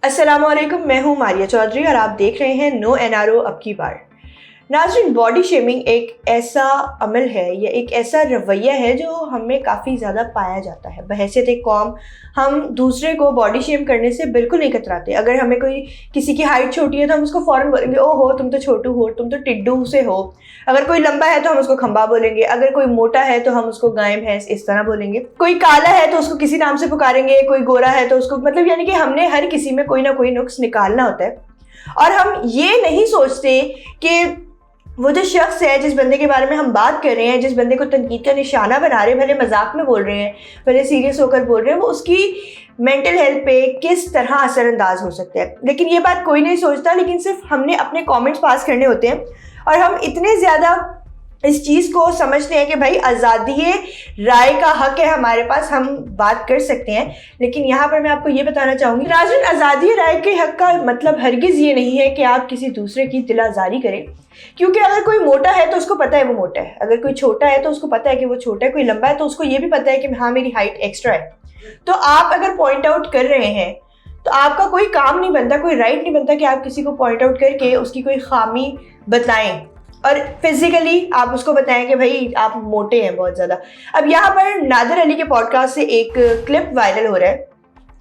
अस्सलाम वालेकुम, मैं हूँ मारिया चौधरी और आप देख रहे हैं नो एनआरओ अब की बार। नाज़रीन, बॉडी शेमिंग एक ऐसा अमल है या एक ऐसा रवैया है जो हमें काफ़ी ज़्यादा पाया जाता है। बहैसियत एक कौम हम दूसरे को बॉडी शेम करने से बिल्कुल नहीं कतराते। अगर हमें कोई किसी की हाइट छोटी है तो हम उसको फ़ौरन बोलेंगे, ओ हो तुम तो छोटू हो, तुम तो टिड्डू से हो। अगर कोई लंबा है तो हम उसको खंबा बोलेंगे, अगर कोई मोटा है तो हम उसको गाय भैंस इस तरह बोलेंगे। कोई काला है तो उसको किसी नाम से पुकारेंगे, कोई गोरा है तो उसको, मतलब यानी कि हमने हर किसी में कोई ना कोई नुक्स निकालना होता है। और हम ये नहीं सोचते कि वो जो शख्स है, जिस बंदे के बारे में हम बात कर रहे हैं, जिस बंदे को तनकीद का निशाना बना रहे हैं, भले मजाक में बोल रहे हैं, भले सीरियस होकर बोल रहे हैं, वो उसकी मेंटल हेल्थ पे किस तरह असरअंदाज हो सकता है। लेकिन ये बात कोई नहीं सोचता, लेकिन सिर्फ हमने अपने कमेंट्स पास करने होते हैं। और हम इतने ज़्यादा इस चीज़ को समझते हैं कि भाई आज़ादी राय का हक है हमारे पास, हम बात कर सकते हैं। लेकिन यहाँ पर मैं आपको ये बताना चाहूँगी नाज़रीन, आज़ादी राय के हक का मतलब हरगिज़ ये नहीं है कि आप किसी दूसरे की दिल आज़ारी करें। क्योंकि अगर कोई मोटा है तो उसको पता है वो मोटा है, अगर कोई छोटा है तो उसको पता है कि वो छोटा है, कोई लंबा है तो उसको ये भी पता है कि हाँ मेरी हाइट एक्स्ट्रा है। तो आप अगर पॉइंट आउट कर रहे हैं तो आपका कोई काम नहीं बनता, कोई राइट नहीं बनता कि आप किसी को पॉइंट आउट करके उसकी कोई खामी बताएं और फिजिकली आप उसको बताएं कि भाई आप मोटे हैं बहुत ज़्यादा। अब यहाँ पर नादिर अली के पॉडकास्ट से एक क्लिप वायरल हो रहा है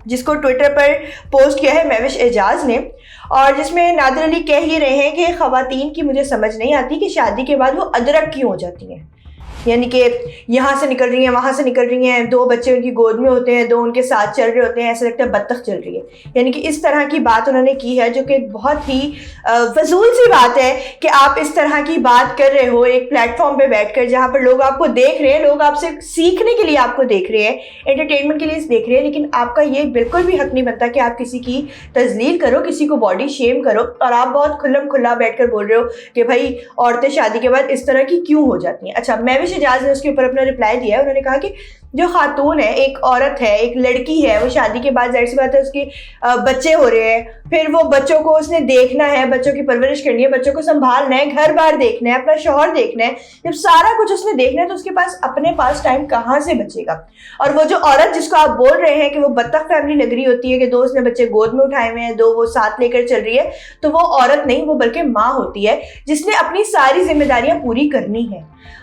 जिसको ट्विटर पर पोस्ट किया है महविश एजाज ने, और जिसमें नादिर अली कह ही रहे हैं कि ख़वातीन की मुझे समझ नहीं आती कि शादी के बाद वो अदरक क्यों हो जाती हैं। यानी कि यहाँ से निकल रही हैं, वहाँ से निकल रही हैं, दो बच्चे उनकी गोद में होते हैं, दो उनके साथ चल रहे होते हैं, ऐसा लगता है बत्तख चल रही है। यानी कि इस तरह की बात उन्होंने की है, जो कि बहुत ही फजूल सी बात है कि आप इस तरह की बात कर रहे हो एक प्लेटफॉर्म पे बैठकर, जहाँ पर लोग आपको देख रहे हैं, लोग आपसे सीखने के लिए आपको देख रहे हैं, एंटरटेनमेंट के लिए देख रहे हैं। लेकिन आपका ये बिल्कुल भी हक नहीं बनता कि आप किसी की तजलील करो, किसी को बॉडी शेम करो। और आप बहुत खुल्लम खुल्ला बैठ कर बोल रहे हो कि भाई औरतें शादी के बाद इस तरह की क्यों हो जाती हैं। अच्छा, महविश एजाज ने उसके ऊपर अपना रिप्लाई दिया है। उन्होंने कहा कि जो खातून है, एक औरत है, एक लड़की है, वो शादी के बाद जाहिर सी बात है उसके बच्चे हो रहे हैं, फिर वो बच्चों को उसने देखना है, बच्चों की परवरिश करनी है, बच्चों को संभालना है, घर बार देखना है, अपना शौहर देखना है। जब सारा कुछ उसने देखना है तो उसके पास अपने पास टाइम कहाँ से बचेगा। और वो जो औरत जिसको आप बोल रहे हैं कि वो बत्तख फैमिली लग रही होती है, कि दो उसने बच्चे गोद में उठाए हुए हैं, दो वो साथ लेकर चल रही है, तो वो औरत नहीं, वो बल्कि माँ होती है जिसने अपनी सारी जिम्मेदारियां पूरी करनी है।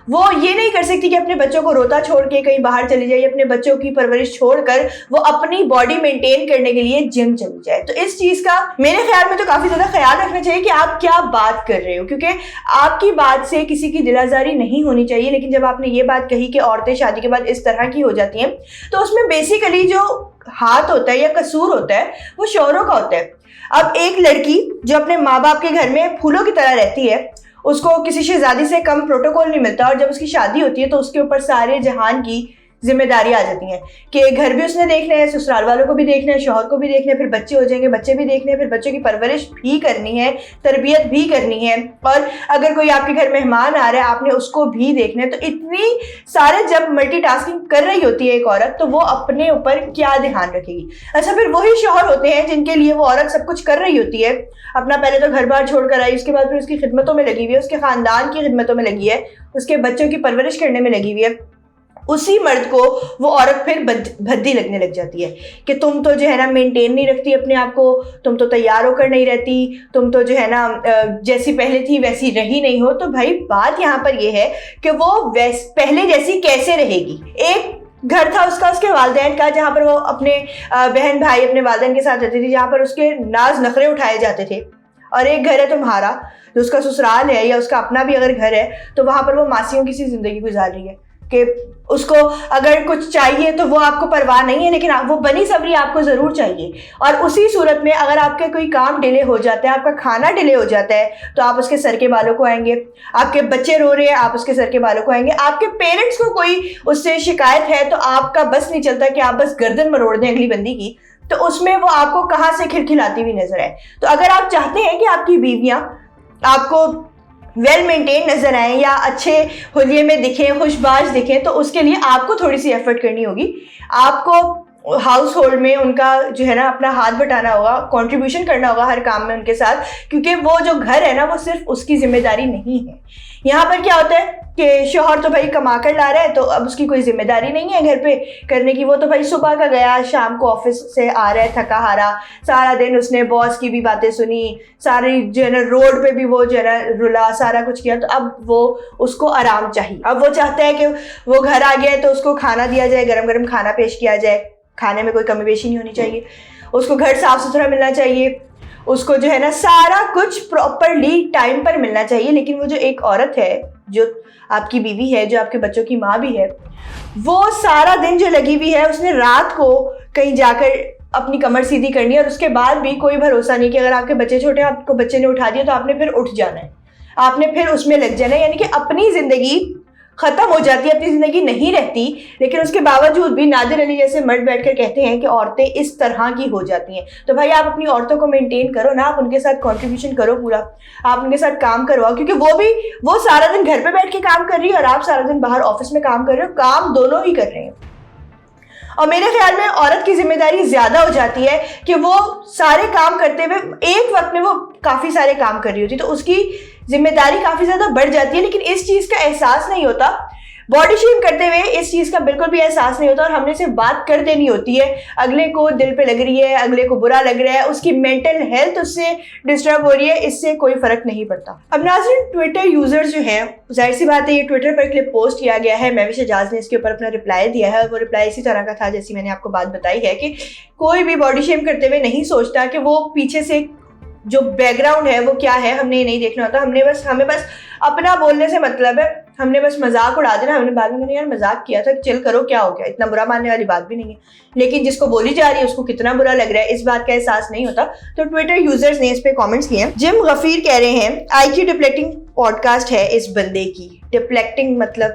वो ये नहीं कर सकती कि अपने बच्चों को रोता छोड़ के कहीं बाहर चली जाए, अपने बच्चों की परवरिश छोड़कर वो अपनी बॉडी मेंटेन करने के लिए जिम चली जाए। तो इस चीज का मेरे ख्याल में तो काफी ज्यादा ख्याल रखना चाहिए कि आप क्या बात कर रहे हो, क्योंकि आपकी बात से किसी की दिलाजारी नहीं होनी चाहिए। लेकिन जब आपने ये बात कही कि औरतें शादी के बाद इस तरह की हो जाती हैं, तो उसमें बेसिकली जो हाथ होता है या कसूर होता है वो शौहरों का होता है। अब एक लड़की जो अपने माँ बाप के घर में फूलों की तरह रहती है, उसको किसी शहजादी से कम प्रोटोकॉल नहीं मिलता, और जब उसकी शादी होती है तो उसके ऊपर सारे जहान की जिम्मेदारी आ जाती हैं कि घर भी उसने देखना है, ससुराल वालों को भी देखना है, शौहर को भी देखना है, फिर बच्चे हो जाएंगे, बच्चे भी देखने हैं, फिर बच्चों की परवरिश भी करनी है, तरबियत भी करनी है, और अगर कोई आपके घर मेहमान आ रहा है आपने उसको भी देखना है। तो इतनी सारे जब मल्टीटास्किंग कर रही होती है एक औरत, तो वो अपने ऊपर क्या ध्यान रखेगी। अच्छा, फिर वही शौहर होते हैं जिनके लिए वो औरत सब कुछ कर रही होती है, अपना पहले तो घर बार छोड़ कर आई, उसके बाद फिर उसकी खिदमतों में लगी हुई है, उसके खानदान की खिदमतों में लगी है, उसके बच्चों की परवरिश करने में लगी हुई है। उसी मर्द को वो औरत फिर भद्दी लगने लग जाती है कि तुम तो जो है ना मेंटेन नहीं रखती अपने आप को, तुम तो तैयार होकर नहीं रहती, तुम तो जो है ना जैसी पहले थी वैसी रही नहीं हो। तो भाई बात यहाँ पर ये है कि वो पहले जैसी कैसे रहेगी। एक घर था उसका, उसके वालिदैन का, जहाँ पर वो अपने बहन भाई अपने वालिदैन के साथ रहती थी, जहाँ पर उसके नाज नखरे उठाए जाते थे। और एक घर है तुम्हारा जो उसका ससुराल है, या उसका अपना भी अगर घर है, तो वहाँ पर वो मासियों की सी जिंदगी गुजार रही है कि उसको अगर कुछ चाहिए तो वो आपको परवाह नहीं है, लेकिन वो बनी सबरी आपको ज़रूर चाहिए। और उसी सूरत में अगर आपके कोई काम डिले हो जाता है, आपका खाना डिले हो जाता है, तो आप उसके सर के बालों को आएंगे। आपके बच्चे रो रहे हैं, आप उसके सर के बालों को आएंगे। आपके पेरेंट्स को कोई उससे शिकायत है तो आपका बस नहीं चलता कि आप बस गर्दन मरोड़ दें अगली बंदी की, तो उसमें वो आपको कहाँ से खिलखिलाती हुई नजर आए। तो अगर आप चाहते हैं कि आपकी बीवियाँ आपको वेल मेंटेन नजर आए या अच्छे हुलिये में दिखें, खुशबाज दिखें, तो उसके लिए आपको थोड़ी सी एफर्ट करनी होगी। आपको हाउस होल्ड में उनका जो है ना अपना हाथ बटाना होगा, कंट्रीब्यूशन करना होगा हर काम में उनके साथ, क्योंकि वो जो घर है ना वो सिर्फ उसकी जिम्मेदारी नहीं है। यहाँ पर क्या होता है کہ شوہر تو بھائی کما کر لا رہا ہے تو اب اس کی کوئی ذمہ داری نہیں ہے گھر پہ کرنے کی. وہ تو بھائی صبح کا گیا, شام کو آفس سے آ رہا ہے تھکا ہارا, سارا دن اس نے باس کی بھی باتیں سنی, ساری جو ہے نا روڈ پہ بھی وہ جو ہے نا رلا, سارا کچھ کیا, تو اب وہ اس کو آرام چاہیے. اب وہ چاہتا ہے کہ وہ گھر آ گیا ہے تو اس کو کھانا دیا جائے, گرم گرم کھانا پیش کیا جائے, کھانے میں کوئی کمی بیشی نہیں ہونی چاہیے, اس کو گھر صاف ستھرا ملنا چاہیے, اس کو جو ہے نا سارا کچھ پراپرلی ٹائم پر ملنا چاہیے. لیکن وہ جو ایک عورت ہے جو آپ کی بیوی ہے, جو آپ کے بچوں کی ماں بھی ہے, وہ سارا دن جو لگی ہوئی ہے, اس نے رات کو کہیں جا کر اپنی کمر سیدھی کرنی ہے, اور اس کے بعد بھی کوئی بھروسہ نہیں کہ اگر آپ کے بچے چھوٹے ہیں, آپ کو بچے نے اٹھا دیا تو آپ نے پھر اٹھ جانا ہے, آپ نے پھر اس میں لگ جانا ہے. یعنی کہ اپنی زندگی ختم ہو جاتی ہے, اپنی زندگی نہیں رہتی. لیکن اس کے باوجود بھی نادر علی جیسے مرد بیٹھ کر کہتے ہیں کہ عورتیں اس طرح کی ہو جاتی ہیں. تو بھائی آپ اپنی عورتوں کو مینٹین کرو نا, آپ ان کے ساتھ کنٹریبیوشن کرو پورا, آپ ان کے ساتھ کام کرواؤ, کیونکہ وہ سارا دن گھر پہ بیٹھ کے کام کر رہی ہے اور آپ سارا دن باہر آفس میں کام کر رہے ہو, کام دونوں ہی کر رہے ہیں. اور میرے خیال میں عورت کی ذمہ داری زیادہ ہو جاتی ہے کہ وہ سارے کام کرتے ہوئے ایک وقت میں وہ کافی سارے کام کر رہی ہوتی, تو اس کی ذمہ داری کافی زیادہ بڑھ جاتی ہے. لیکن اس چیز کا احساس نہیں ہوتا, باڈی شیم کرتے ہوئے اس چیز کا بالکل بھی احساس نہیں ہوتا, اور ہم نے صرف بات کر دینی ہوتی ہے. اگلے کو دل پہ لگ رہی ہے, اگلے کو برا لگ رہا ہے, اس کی مینٹل ہیلتھ اس سے ڈسٹرب ہو رہی ہے, اس سے کوئی فرق نہیں پڑتا. اب ناظرین, ٹویٹر یوزرز جو ہیں, ظاہر سی بات ہے یہ ٹویٹر پر کلپ پوسٹ کیا گیا ہے, مہوش اعجاز نے اس کے اوپر اپنا رپلائی دیا ہے. وہ رپلائی اسی طرح کا تھا جیسی میں نے آپ کو بات بتائی ہے کہ کوئی بھی باڈی شیم کرتے ہوئے نہیں سوچتا کہ وہ پیچھے سے جو بیک گراؤنڈ ہے وہ کیا ہے, ہم نے نہیں دیکھنا ہوتا. ہمیں بس اپنا بولنے سے مطلب ہے, ہم نے بس مذاق اڑا دینا. ہم نے بعد میں یار مذاق کیا تھا, چل کرو کیا ہو گیا, اتنا برا ماننے والی بات بھی نہیں ہے. لیکن جس کو بولی جا رہی ہے اس کو کتنا برا لگ رہا ہے, اس بات کا احساس نہیں ہوتا. تو ٹویٹر یوزرز نے اس پہ کامنٹس کیے ہیں. جم غفیر کہہ رہے ہیں آئی کیو ڈپلیکٹنگ پوڈ کاسٹ ہے اس بندے کی. ڈپلیکٹنگ مطلب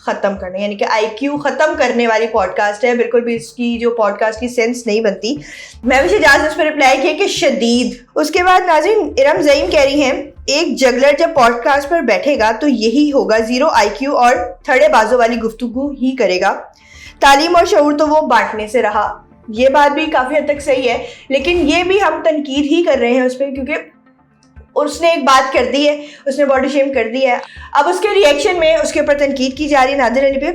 ختم کرنے, یعنی کہ آئی کیو ختم کرنے والی پوڈ کاسٹ ہے, بالکل بھی اس کی جو پوڈ کاسٹ کی سینس نہیں بنتی. مہوش اعجاز نے اس پہ رپلائی کیا کہ شدید. اس کے بعد ناظرین ارم زعیم کہہ رہی ہیں ایک جگلر جب پوڈ کاسٹ پر بیٹھے گا تو یہی ہوگا, زیرو آئی کیو اور تھڑے بازوں والی گفتگو ہی کرے گا, تعلیم اور شعور تو وہ بانٹنے سے رہا. یہ بات بھی کافی حد تک صحیح ہے, لیکن یہ بھی ہم تنقید ہی کر رہے ہیں اس پہ, کیونکہ اس نے ایک بات کر دی ہے, اس نے باڈی شیم کر دی ہے. اب اس کے ری ایکشن میں اس کے اوپر تنقید کی جا رہی ہے نادر علی پہ.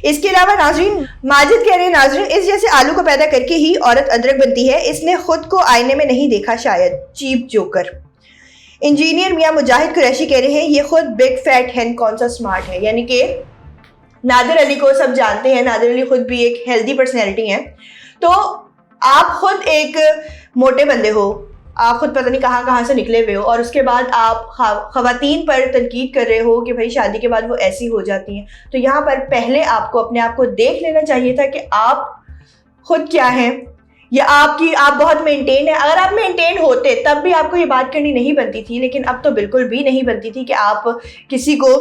اس کے علاوہ ناظرین ماجد کہہ رہے ہیں ناظرین اس جیسے آلو کو پیدا کر کے ہی عورت ادرک بنتی ہے, اس نے خود کو آئینے میں نہیں دیکھا شاید, چیپ جوکر. انجینئر میاں مجاہد قریشی کہہ رہے ہیں یہ خود بگ فیٹ ہین کون سا سمارٹ ہے. یعنی کہ نادر علی کو سب جانتے ہیں, نادر علی خود بھی ایک ہیلدی پرسنالٹی ہیں, تو آپ خود ایک موٹے بندے ہو, آپ خود پتہ نہیں کہاں سے نکلے ہوئے ہو, اور اس کے بعد آپ خواتین پر تنقید کر رہے ہو کہ بھائی شادی کے بعد وہ ایسی ہو جاتی ہیں. تو یہاں پر پہلے آپ کو اپنے آپ کو دیکھ لینا چاہیے تھا کہ آپ خود کیا ہیں, یا آپ بہت مینٹین ہیں. اگر آپ مینٹین ہوتے تب بھی آپ کو یہ بات کرنی نہیں بنتی تھی, لیکن اب تو بالکل بھی نہیں بنتی تھی کہ آپ کسی کو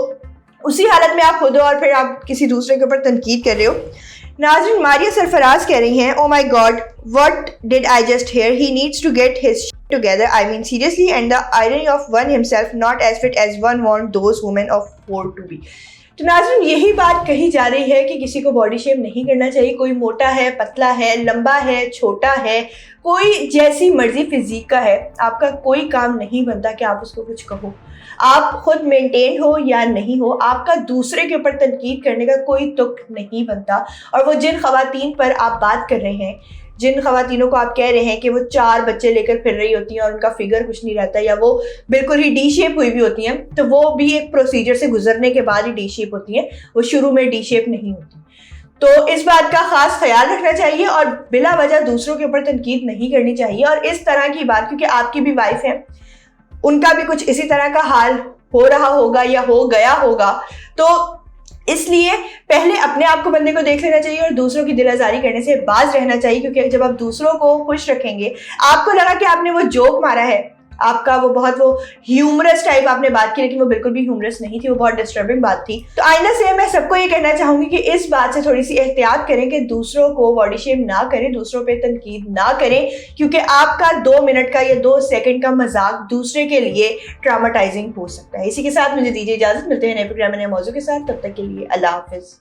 اسی حالت میں آپ خود ہو اور پھر آپ کسی دوسرے کے اوپر تنقید کر رہے ہو. ناظرین ماریہ سرفراز کہہ رہی ہیں او مائی God what did I just hear, he needs to get his shit together, I mean seriously, and the irony of one himself not as fit as one want those women of 4 to be. تو ناظرین یہی بات کہی جا رہی ہے کہ کسی کو باڈی شیم نہیں کرنا چاہیے, کوئی موٹا ہے, پتلا ہے, لمبا ہے, چھوٹا ہے, کوئی جیسی مرضی فزیک کا ہے, آپ کا کوئی کام نہیں بنتا کہ آپ اس کو کچھ کہو. آپ خود مینٹین ہو یا نہیں ہو, آپ کا دوسرے کے اوپر تنقید کرنے کا کوئی تک نہیں بنتا. اور وہ جن خواتین پر آپ بات کر رہے ہیں, جن خواتینوں کو آپ کہہ رہے ہیں کہ وہ 4 بچے لے کر پھر رہی ہوتی ہیں اور ان کا فگر کچھ نہیں رہتا, یا وہ بالکل ہی ڈی شیپ ہوئی بھی ہوتی ہیں, تو وہ بھی ایک پروسیجر سے گزرنے کے بعد ہی ڈی شیپ ہوتی ہیں, وہ شروع میں ڈی شیپ نہیں ہوتی. تو اس بات کا خاص خیال رکھنا چاہیے اور بلا وجہ دوسروں کے اوپر تنقید نہیں کرنی چاہیے. اور اس طرح کی بات, کیونکہ آپ کی بھی وائف ہے, ان کا بھی کچھ اسی طرح کا حال ہو رہا ہوگا یا ہو گیا ہوگا, تو اس لیے پہلے اپنے آپ کو بندے کو دیکھ لینا چاہیے اور دوسروں کی دل آزاری کرنے سے باز رہنا چاہیے. کیونکہ جب آپ دوسروں کو خوش رکھیں گے, آپ کو لگا کہ آپ نے وہ جوک مارا ہے, آپ کا وہ بہت وہ ہیومرس ٹائپ آپ نے بات کی, لیکن وہ بالکل بھی ہیومرس نہیں تھی, وہ بہت ڈسٹربنگ بات تھی. تو آئندہ سے میں سب کو یہ کہنا چاہوں گی کہ اس بات سے تھوڑی سی احتیاط کریں کہ دوسروں کو باڈی شیم نہ کریں, دوسروں پہ تنقید نہ کریں, کیونکہ آپ کا 2 منٹ کا یا 2 سیکنڈ کا مذاق دوسرے کے لیے ٹراماٹائزنگ ہو سکتا ہے. اسی کے ساتھ مجھے دیجیے اجازت, ملتے ہیں نئے پروگرام میں نئے موضوع کے ساتھ, تب تک کے لیے اللہ حافظ.